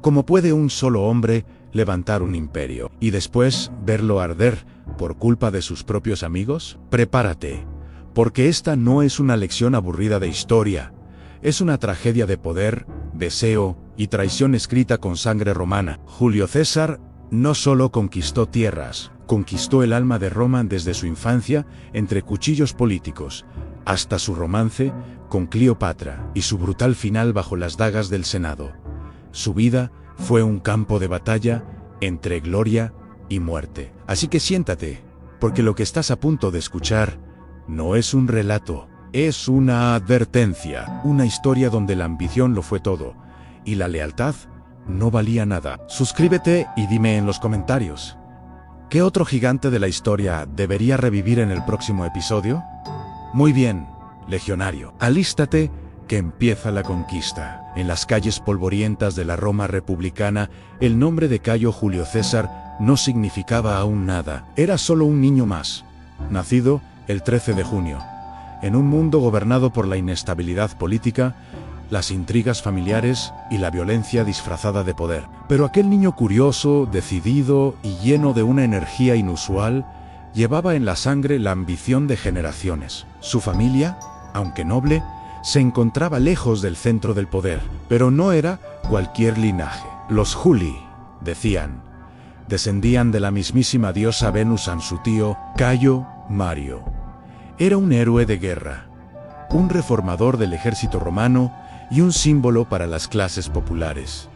¿Cómo puede un solo hombre levantar un imperio y después verlo arder por culpa de sus propios amigos? Prepárate, porque esta no es una lección aburrida de historia, es una tragedia de poder, deseo y traición escrita con sangre romana. Julio César no solo conquistó tierras, conquistó el alma de Roma desde su infancia entre cuchillos políticos, hasta su romance con Cleopatra y su brutal final bajo las dagas del Senado. Su vida fue un campo de batalla entre gloria y muerte. Así que siéntate, porque lo que estás a punto de escuchar no es un relato, es una advertencia, una historia donde la ambición lo fue todo y la lealtad no valía nada. Suscríbete y dime en los comentarios, ¿qué otro gigante de la historia debería revivir en el próximo episodio? Muy bien, legionario, alístate que empieza la conquista. En las calles polvorientas de la Roma republicana, el nombre de Cayo Julio César no significaba aún nada. Era solo un niño más, nacido el 13 de junio. En un mundo gobernado por la inestabilidad política, las intrigas familiares y la violencia disfrazada de poder. Pero aquel niño curioso, decidido y lleno de una energía inusual, llevaba en la sangre la ambición de generaciones. Su familia, aunque noble, se encontraba lejos del centro del poder, pero no era cualquier linaje. Los Juli, decían, descendían de la mismísima diosa Venus en su tío, Cayo Mario. Era un héroe de guerra, un reformador del ejército romano y un símbolo para las clases populares.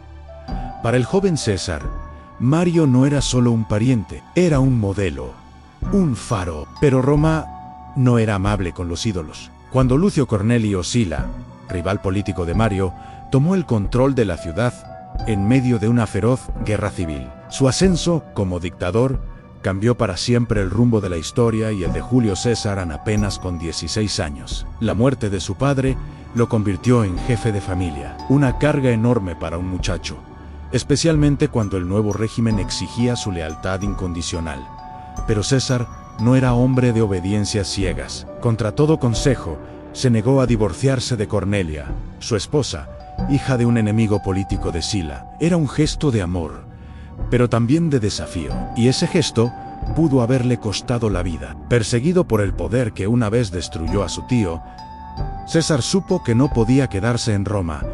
Para el joven César, Mario no era solo un pariente, era un modelo, un faro. Pero Roma no era amable con los ídolos. Cuando Lucio Cornelio Sila, rival político de Mario, tomó el control de la ciudad en medio de una feroz guerra civil, su ascenso como dictador cambió para siempre el rumbo de la historia y el de Julio César apenas con 16 años. La muerte de su padre lo convirtió en jefe de familia, una carga enorme para un muchacho, especialmente cuando el nuevo régimen exigía su lealtad incondicional. Pero César no era hombre de obediencias ciegas. Contra todo consejo, se negó a divorciarse de Cornelia, su esposa, hija de un enemigo político de Sila. Era un gesto de amor, pero también de desafío, y ese gesto pudo haberle costado la vida. Perseguido por el poder que una vez destruyó a su tío, César supo que no podía quedarse en Roma.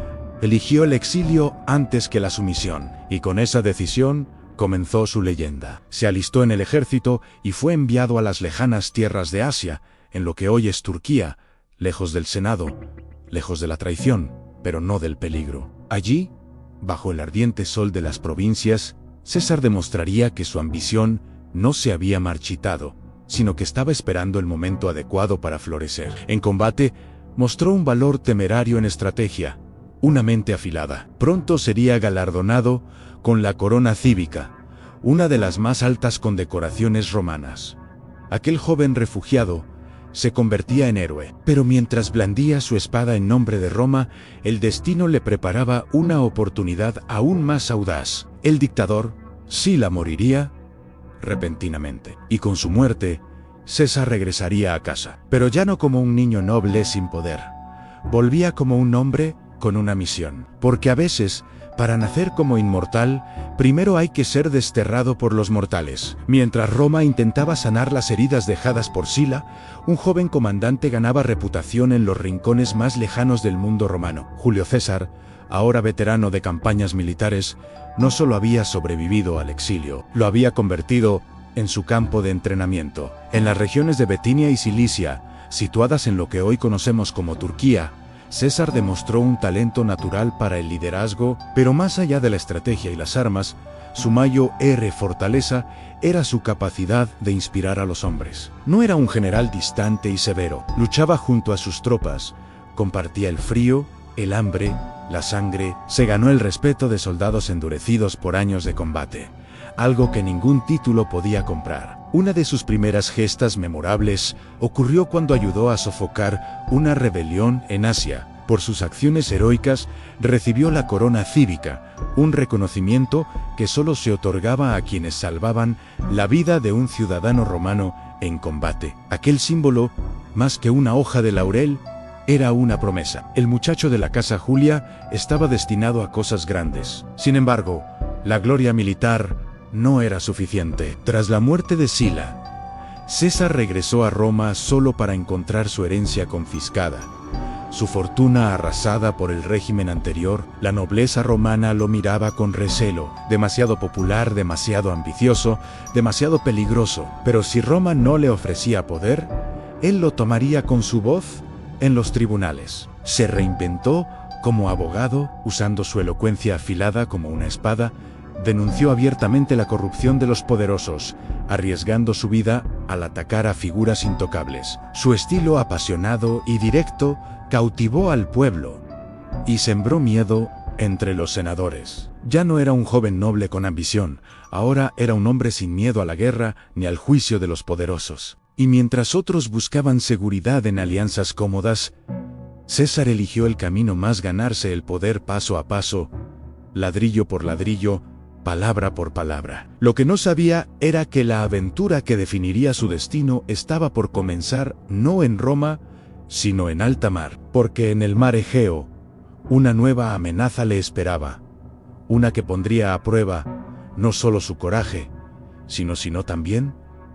Eligió el exilio antes que la sumisión, y con esa decisión comenzó su leyenda. Se alistó en el ejército y fue enviado a las lejanas tierras de Asia, en lo que hoy es Turquía, lejos del Senado, lejos de la traición, pero no del peligro. Allí, bajo el ardiente sol de las provincias, César demostraría que su ambición no se había marchitado, sino que estaba esperando el momento adecuado para florecer. En combate, mostró un valor temerario en estrategia, una mente afilada. Pronto sería galardonado con la corona cívica, una de las más altas condecoraciones romanas. Aquel joven refugiado se convertía en héroe, pero mientras blandía su espada en nombre de Roma, el destino le preparaba una oportunidad aún más audaz. El dictador, Sila, moriría repentinamente, y con su muerte, César regresaría a casa, pero ya no como un niño noble sin poder. Volvía como un hombre con una misión, porque a veces, para nacer como inmortal, primero hay que ser desterrado por los mortales. Mientras Roma intentaba sanar las heridas dejadas por Sila, un joven comandante ganaba reputación en los rincones más lejanos del mundo romano. Julio César, ahora veterano de campañas militares, no solo había sobrevivido al exilio, lo había convertido en su campo de entrenamiento. En las regiones de Betinia y Cilicia, situadas en lo que hoy conocemos como Turquía, César demostró un talento natural para el liderazgo, pero más allá de la estrategia y las armas, su mayor fortaleza era su capacidad de inspirar a los hombres. No era un general distante y severo, luchaba junto a sus tropas, compartía el frío, el hambre, la sangre, se ganó el respeto de soldados endurecidos por años de combate, algo que ningún título podía comprar. Una de sus primeras gestas memorables ocurrió cuando ayudó a sofocar una rebelión en Asia. Por sus acciones heroicas, recibió la corona cívica, un reconocimiento que solo se otorgaba a quienes salvaban la vida de un ciudadano romano en combate. Aquel símbolo, más que una hoja de laurel, Era una promesa. El muchacho de la casa Julia estaba destinado a cosas grandes. Sin embargo, la gloria militar no era suficiente. Tras la muerte de Sila, César regresó a Roma solo para encontrar su herencia confiscada. Su fortuna arrasada por el régimen anterior, la nobleza romana lo miraba con recelo. Demasiado popular, demasiado ambicioso, demasiado peligroso. Pero si Roma no le ofrecía poder, él lo tomaría con su voz en los tribunales. Se reinventó como abogado, usando su elocuencia afilada como una espada. Denunció abiertamente la corrupción de los poderosos, arriesgando su vida al atacar a figuras intocables. Su estilo apasionado y directo cautivó al pueblo y sembró miedo entre los senadores. Ya no era un joven noble con ambición, ahora era un hombre sin miedo a la guerra ni al juicio de los poderosos. Y mientras otros buscaban seguridad en alianzas cómodas, César eligió el camino más: ganarse el poder paso a paso, ladrillo por ladrillo, palabra por palabra. Lo que no sabía era que la aventura que definiría su destino estaba por comenzar no en Roma, sino en alta mar, porque en el mar Egeo, una nueva amenaza le esperaba, una que pondría a prueba no solo su coraje, sino también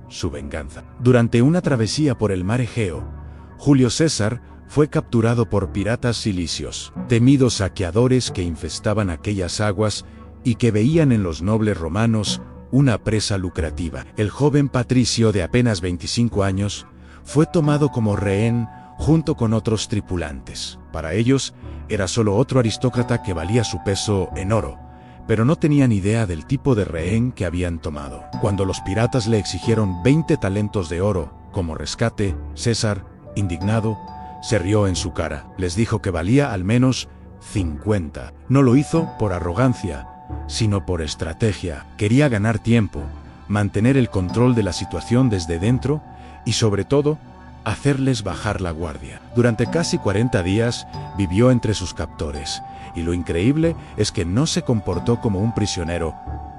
su venganza. Durante una travesía por el mar Egeo, Julio César fue capturado por piratas cilicios, temidos saqueadores que infestaban aquellas aguas y que veían en los nobles romanos una presa lucrativa. El joven patricio de apenas 25 años fue tomado como rehén junto con otros tripulantes. Para ellos, era solo otro aristócrata que valía su peso en oro, pero no tenían idea del tipo de rehén que habían tomado. Cuando los piratas le exigieron 20 talentos de oro como rescate, César, indignado, se rió en su cara. Les dijo que valía al menos 50. No lo hizo por arrogancia, sino por estrategia. Quería ganar tiempo, mantener el control de la situación desde dentro y, sobre todo, hacerles bajar la guardia. Durante casi 40 días vivió entre sus captores, y lo increíble es que no se comportó como un prisionero,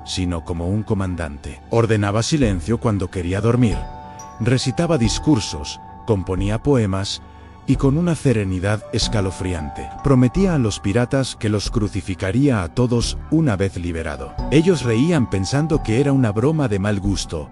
sino como un comandante. Ordenaba silencio cuando quería dormir, recitaba discursos, componía poemas y con una serenidad escalofriante prometía a los piratas que los crucificaría a todos una vez liberado. Ellos reían pensando que era una broma de mal gusto,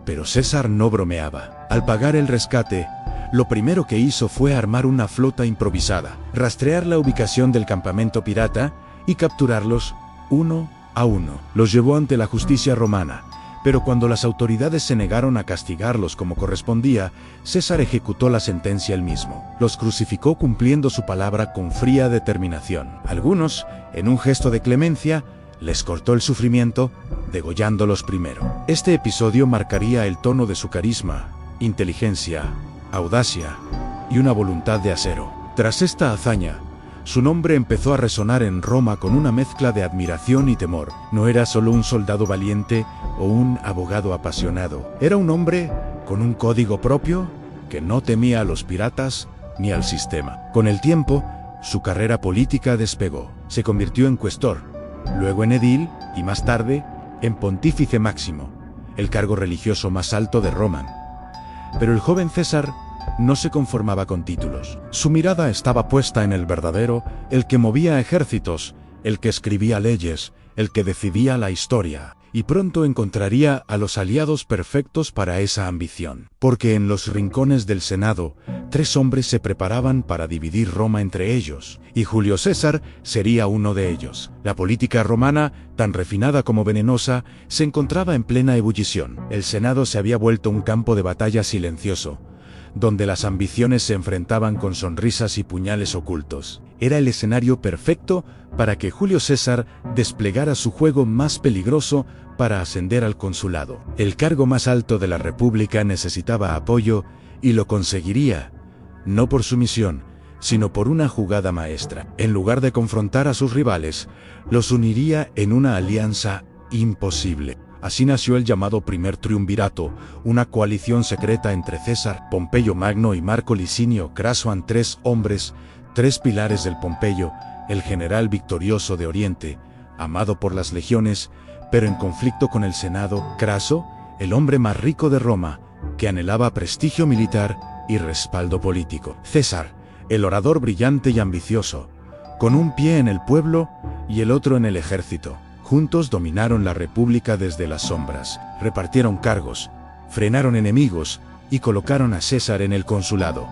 pero César no bromeaba. Al pagar el rescate, lo primero que hizo fue armar una flota improvisada, rastrear la ubicación del campamento pirata y capturarlos uno a uno. Los llevó ante la justicia romana, pero cuando las autoridades se negaron a castigarlos como correspondía, César ejecutó la sentencia él mismo. Los crucificó cumpliendo su palabra con fría determinación. Algunos, en un gesto de clemencia, les cortó el sufrimiento, degollándolos primero. Este episodio marcaría el tono de su carisma, inteligencia, audacia y una voluntad de acero. Tras esta hazaña, su nombre empezó a resonar en Roma con una mezcla de admiración y temor. No era solo un soldado valiente o un abogado apasionado. Era un hombre con un código propio que no temía a los piratas ni al sistema. Con el tiempo, su carrera política despegó. Se convirtió en cuestor, luego en edil y más tarde en pontífice máximo, el cargo religioso más alto de Roma. Pero el joven César no se conformaba con títulos. Su mirada estaba puesta en el verdadero, el que movía ejércitos, el que escribía leyes, el que decidía la historia. Y pronto encontraría a los aliados perfectos para esa ambición. Porque en los rincones del Senado, 3 hombres se preparaban para dividir Roma entre ellos, y Julio César sería uno de ellos. La política romana, tan refinada como venenosa, se encontraba en plena ebullición. El Senado se había vuelto un campo de batalla silencioso, donde las ambiciones se enfrentaban con sonrisas y puñales ocultos. Era el escenario perfecto para que Julio César desplegara su juego más peligroso para ascender al consulado. El cargo más alto de la República necesitaba apoyo y lo conseguiría, no por su misión, sino por una jugada maestra. En lugar de confrontar a sus rivales, los uniría en una alianza imposible. Así nació el llamado Primer Triunvirato, una coalición secreta entre César, Pompeyo Magno y Marco Licinio Craso, 3 hombres, 3 pilares del Pompeyo, el general victorioso de Oriente, amado por las legiones, pero en conflicto con el Senado. Craso, el hombre más rico de Roma, que anhelaba prestigio militar y respaldo político. César, el orador brillante y ambicioso, con un pie en el pueblo y el otro en el ejército. Juntos dominaron la república desde las sombras, repartieron cargos, frenaron enemigos y colocaron a César en el consulado.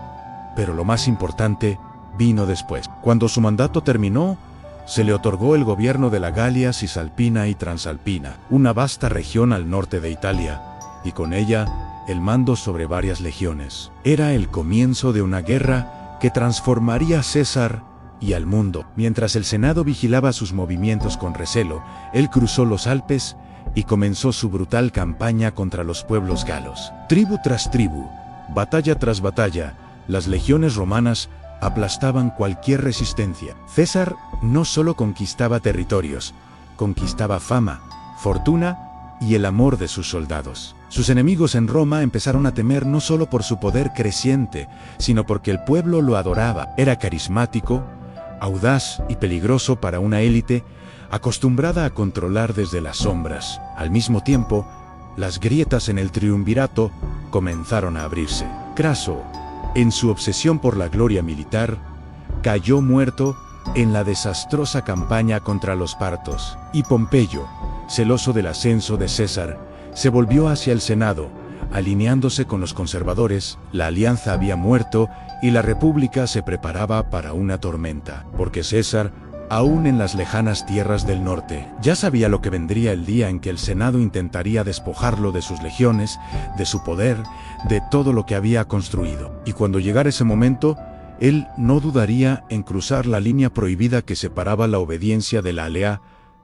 Pero lo más importante vino después. Cuando su mandato terminó, se le otorgó el gobierno de la Galia Cisalpina y Transalpina, una vasta región al norte de Italia, y con ella el mando sobre varias legiones. Era el comienzo de una guerra que transformaría a César y al mundo. Mientras el Senado vigilaba sus movimientos con recelo, él cruzó los Alpes y comenzó su brutal campaña contra los pueblos galos. Tribu tras tribu, batalla tras batalla, las legiones romanas aplastaban cualquier resistencia. César no solo conquistaba territorios, conquistaba fama, fortuna y el amor de sus soldados. Sus enemigos en Roma empezaron a temer no solo por su poder creciente, sino porque el pueblo lo adoraba. Era carismático, audaz y peligroso para una élite acostumbrada a controlar desde las sombras. Al mismo tiempo, las grietas en el triunvirato comenzaron a abrirse. Craso, en su obsesión por la gloria militar, cayó muerto en la desastrosa campaña contra los partos, y Pompeyo, celoso del ascenso de César, se volvió hacia el Senado, alineándose con los conservadores. La alianza había muerto y la república se preparaba para una tormenta, porque César, aún en las lejanas tierras del norte, ya sabía lo que vendría el día en que el Senado intentaría despojarlo de sus legiones, de su poder, de todo lo que había construido. Y cuando llegara ese momento, él no dudaría en cruzar la línea prohibida que separaba la obediencia de la alea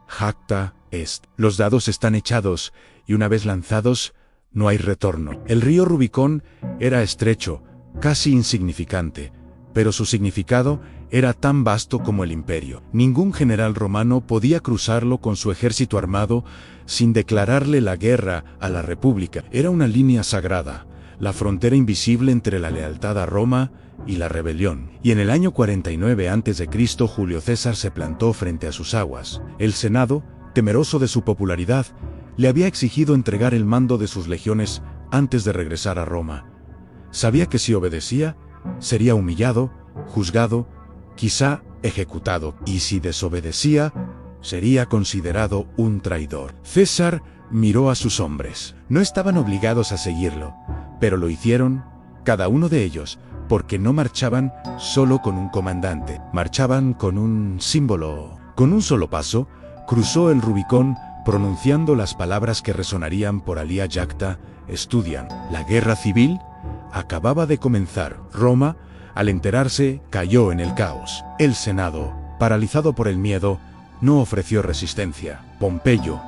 jacta est. Los dados están echados, y una vez lanzados, no hay retorno. El río Rubicón era estrecho, casi insignificante, pero su significado era tan vasto como el imperio. Ningún general romano podía cruzarlo con su ejército armado sin declararle la guerra a la República. Era una línea sagrada, la frontera invisible entre la lealtad a Roma y la rebelión. Y en el año 49 a.C., Julio César se plantó frente a sus aguas. El Senado, temeroso de su popularidad, le había exigido entregar el mando de sus legiones antes de regresar a Roma. Sabía que si obedecía, sería humillado, juzgado, quizá ejecutado, y si desobedecía, sería considerado un traidor. César miró a sus hombres. No estaban obligados a seguirlo, pero lo hicieron, cada uno de ellos, porque no marchaban solo con un comandante, marchaban con un símbolo. Con un solo paso, cruzó el Rubicón, pronunciando las palabras que resonarían por Alia Jacta Studiam. La guerra civil acababa de comenzar. Roma, al enterarse, cayó en el caos. El Senado, paralizado por el miedo, no ofreció resistencia. Pompeyo,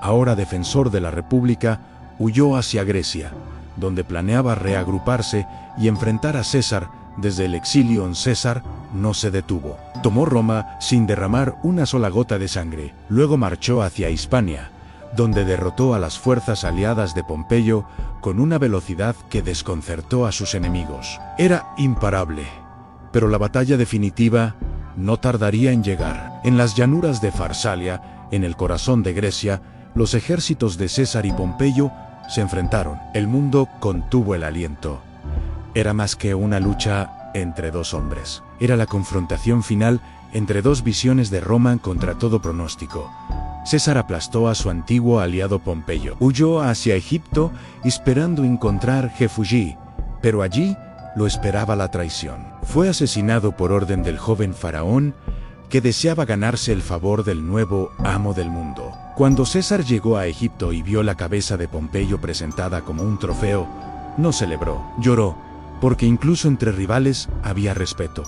ahora defensor de la República, huyó hacia Grecia, donde planeaba reagruparse y enfrentar a César. Desde el exilio en César no se detuvo. Tomó Roma sin derramar una sola gota de sangre. Luego marchó hacia Hispania, donde derrotó a las fuerzas aliadas de Pompeyo con una velocidad que desconcertó a sus enemigos. Era imparable, pero la batalla definitiva no tardaría en llegar. En las llanuras de Farsalia, en el corazón de Grecia, los ejércitos de César y Pompeyo se enfrentaron. El mundo contuvo el aliento. Era más que una lucha entre dos hombres. Era la confrontación final entre dos visiones de Roma contra todo pronóstico. César aplastó a su antiguo aliado Pompeyo. Huyó hacia Egipto esperando encontrar refugio, pero allí lo esperaba la traición. Fue asesinado por orden del joven faraón que deseaba ganarse el favor del nuevo amo del mundo. Cuando César llegó a Egipto y vio la cabeza de Pompeyo presentada como un trofeo, no celebró, lloró, porque incluso entre rivales había respeto.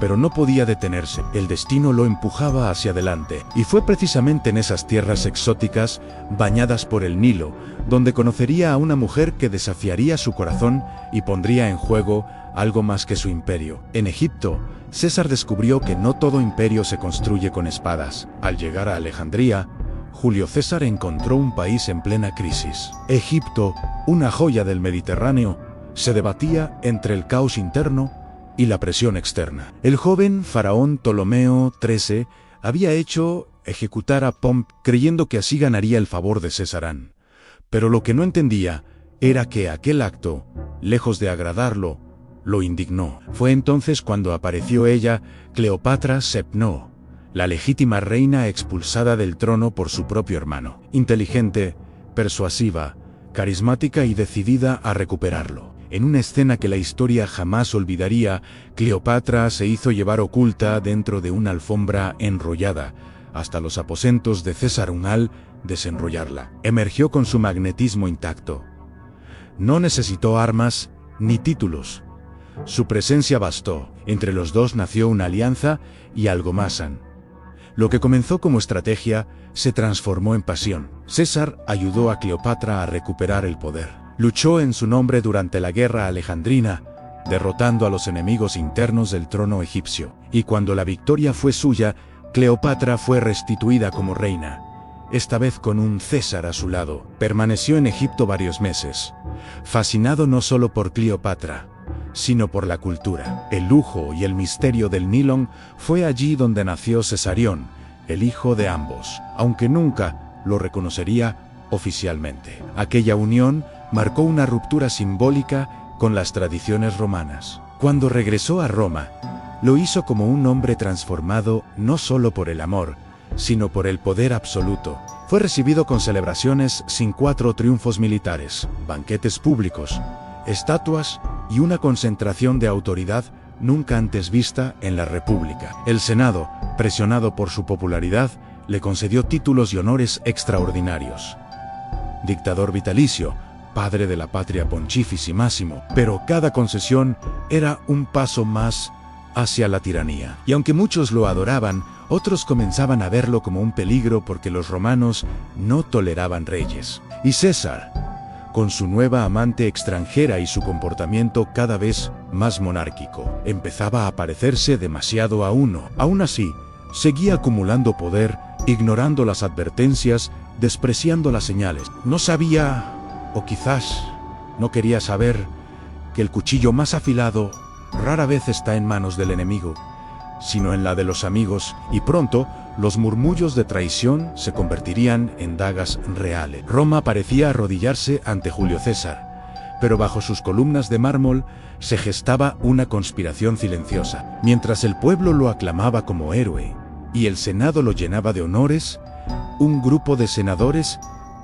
Pero no podía detenerse, el destino lo empujaba hacia adelante, y fue precisamente en esas tierras exóticas, bañadas por el Nilo, donde conocería a una mujer que desafiaría su corazón y pondría en juego algo más que su imperio. En Egipto, César descubrió que no todo imperio se construye con espadas. Al llegar a Alejandría, Julio César encontró un país en plena crisis. Egipto, una joya del Mediterráneo, se debatía entre el caos interno y la presión externa. El joven faraón Ptolomeo XIII había hecho ejecutar a Pomp creyendo que así ganaría el favor de Césarán. Pero lo que no entendía era que aquel acto, lejos de agradarlo, lo indignó. Fue entonces cuando apareció ella, Cleopatra Sepno, la legítima reina expulsada del trono por su propio hermano. Inteligente, persuasiva, carismática y decidida a recuperarlo. En una escena que la historia jamás olvidaría, Cleopatra se hizo llevar oculta dentro de una alfombra enrollada hasta los aposentos de César al desenrollarla. Emergió con su magnetismo intacto. No necesitó armas ni títulos. Su presencia bastó. Entre los dos nació una alianza y algo más. Lo que comenzó como estrategia se transformó en pasión. César ayudó a Cleopatra a recuperar el poder. Luchó en su nombre durante la guerra alejandrina, derrotando a los enemigos internos del trono egipcio. Y cuando la victoria fue suya, Cleopatra fue restituida como reina, esta vez con un César a su lado. Permaneció en Egipto varios meses, fascinado no solo por Cleopatra, sino por la cultura, el lujo y el misterio del Nilón. Fue allí donde nació Cesarión, el hijo de ambos, aunque nunca lo reconocería oficialmente. Aquella unión marcó una ruptura simbólica con las tradiciones romanas. Cuando regresó a Roma, lo hizo como un hombre transformado no solo por el amor, sino por el poder absoluto. Fue recibido con celebraciones sin 4 triunfos militares, banquetes públicos, estatuas y una concentración de autoridad nunca antes vista en la República. El Senado, presionado por su popularidad, le concedió títulos y honores extraordinarios. Dictador vitalicio, padre de la patria Pontífice Máximo, pero cada concesión era un paso más hacia la tiranía. Y aunque muchos lo adoraban, otros comenzaban a verlo como un peligro porque los romanos no toleraban reyes. Y César, con su nueva amante extranjera y su comportamiento cada vez más monárquico, empezaba a parecerse demasiado a uno. Aún así, seguía acumulando poder, ignorando las advertencias, despreciando las señales. No sabía, o quizás no quería saber, que el cuchillo más afilado rara vez está en manos del enemigo, sino en la de los amigos, y pronto los murmullos de traición se convertirían en dagas reales. Roma parecía arrodillarse ante Julio César, pero bajo sus columnas de mármol se gestaba una conspiración silenciosa. Mientras el pueblo lo aclamaba como héroe y el Senado lo llenaba de honores, un grupo de senadores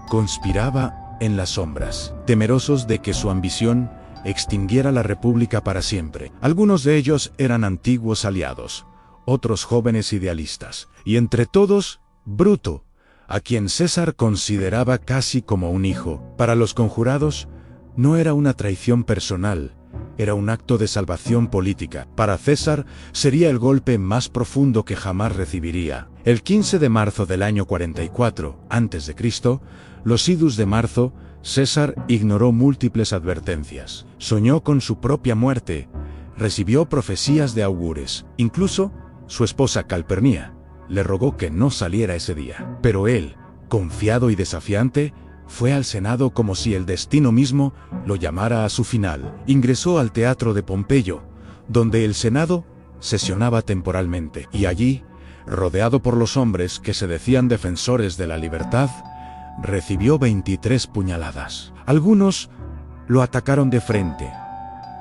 conspiraba en las sombras, temerosos de que su ambición extinguiera la República para siempre. Algunos de ellos eran antiguos aliados, otros jóvenes idealistas, y entre todos, Bruto, a quien César consideraba casi como un hijo. Para los conjurados, no era una traición personal, era un acto de salvación política. Para César, sería el golpe más profundo que jamás recibiría. El 15 de marzo del año 44 a.C., los idus de marzo, César ignoró múltiples advertencias. Soñó con su propia muerte, recibió profecías de augures. Incluso, su esposa Calpurnia le rogó que no saliera ese día. Pero él, confiado y desafiante, fue al Senado como si el destino mismo lo llamara a su final. Ingresó al teatro de Pompeyo, donde el Senado sesionaba temporalmente. Y allí, rodeado por los hombres que se decían defensores de la libertad, recibió 23 puñaladas. Algunos lo atacaron de frente,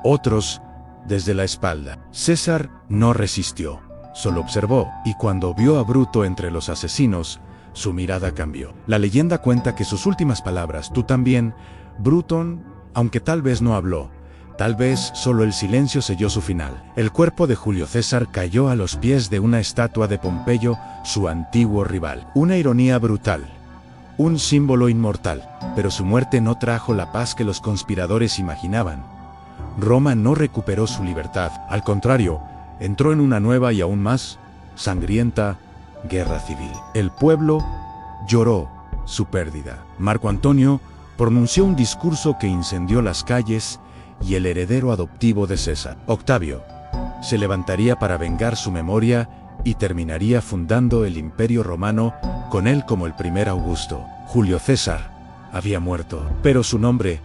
otros desde la espalda. César no resistió, solo observó, y cuando vio a Bruto entre los asesinos, su mirada cambió. La leyenda cuenta que sus últimas palabras, tú también, Bruton, aunque tal vez no habló, tal vez solo el silencio selló su final. El cuerpo de Julio César cayó a los pies de una estatua de Pompeyo, su antiguo rival. Una ironía brutal, un símbolo inmortal, pero su muerte no trajo la paz que los conspiradores imaginaban. Roma no recuperó su libertad, al contrario, entró en una nueva y aún más sangrienta guerra civil. El pueblo lloró su pérdida. Marco Antonio pronunció un discurso que incendió las calles y el heredero adoptivo de César, Octavio, se levantaría para vengar su memoria y terminaría fundando el Imperio Romano con él como el primer Augusto. Julio César había muerto, pero su nombre,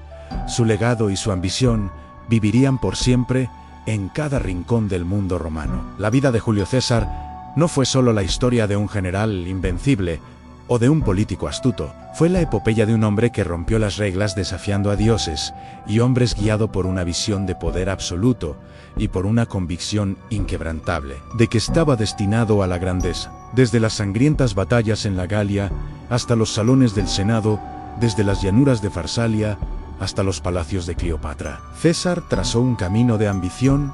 su legado y su ambición vivirían por siempre en cada rincón del mundo romano. La vida de Julio César no fue solo la historia de un general invencible, o de un político astuto. Fue la epopeya de un hombre que rompió las reglas desafiando a dioses y hombres guiado por una visión de poder absoluto y por una convicción inquebrantable de que estaba destinado a la grandeza. Desde las sangrientas batallas en la Galia hasta los salones del Senado, desde las llanuras de Farsalia hasta los palacios de Cleopatra, César trazó un camino de ambición,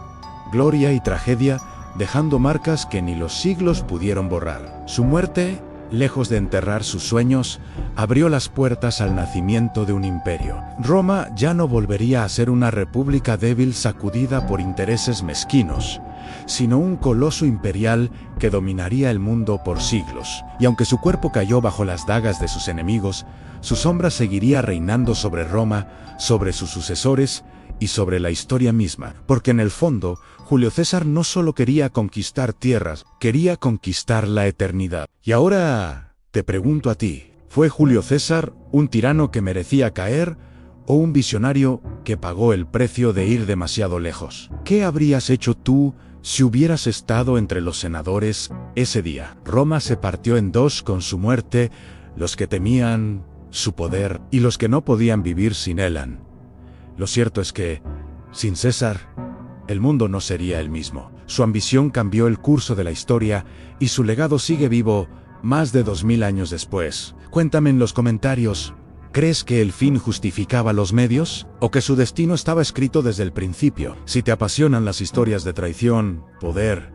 gloria y tragedia, dejando marcas que ni los siglos pudieron borrar. Su muerte, lejos de enterrar sus sueños, abrió las puertas al nacimiento de un imperio. Roma ya no volvería a ser una república débil sacudida por intereses mezquinos, sino un coloso imperial que dominaría el mundo por siglos. Y aunque su cuerpo cayó bajo las dagas de sus enemigos, su sombra seguiría reinando sobre Roma, sobre sus sucesores y sobre la historia misma, porque en el fondo, Julio César no solo quería conquistar tierras, quería conquistar la eternidad. Y ahora te pregunto a ti, ¿fue Julio César un tirano que merecía caer o un visionario que pagó el precio de ir demasiado lejos? ¿Qué habrías hecho tú si hubieras estado entre los senadores ese día? Roma se partió en dos con su muerte, los que temían su poder y los que no podían vivir sin él. Lo cierto es que, sin César, el mundo no sería el mismo. Su ambición cambió el curso de la historia y su legado sigue vivo más de 2000 años después. Cuéntame en los comentarios, ¿crees que el fin justificaba los medios? ¿O que su destino estaba escrito desde el principio? Si te apasionan las historias de traición, poder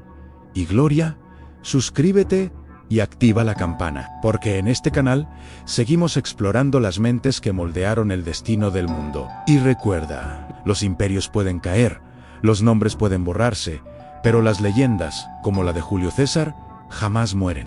y gloria, suscríbete y activa la campana, porque en este canal seguimos explorando las mentes que moldearon el destino del mundo. Y recuerda, los imperios pueden caer, los nombres pueden borrarse, pero las leyendas, como la de Julio César, jamás mueren.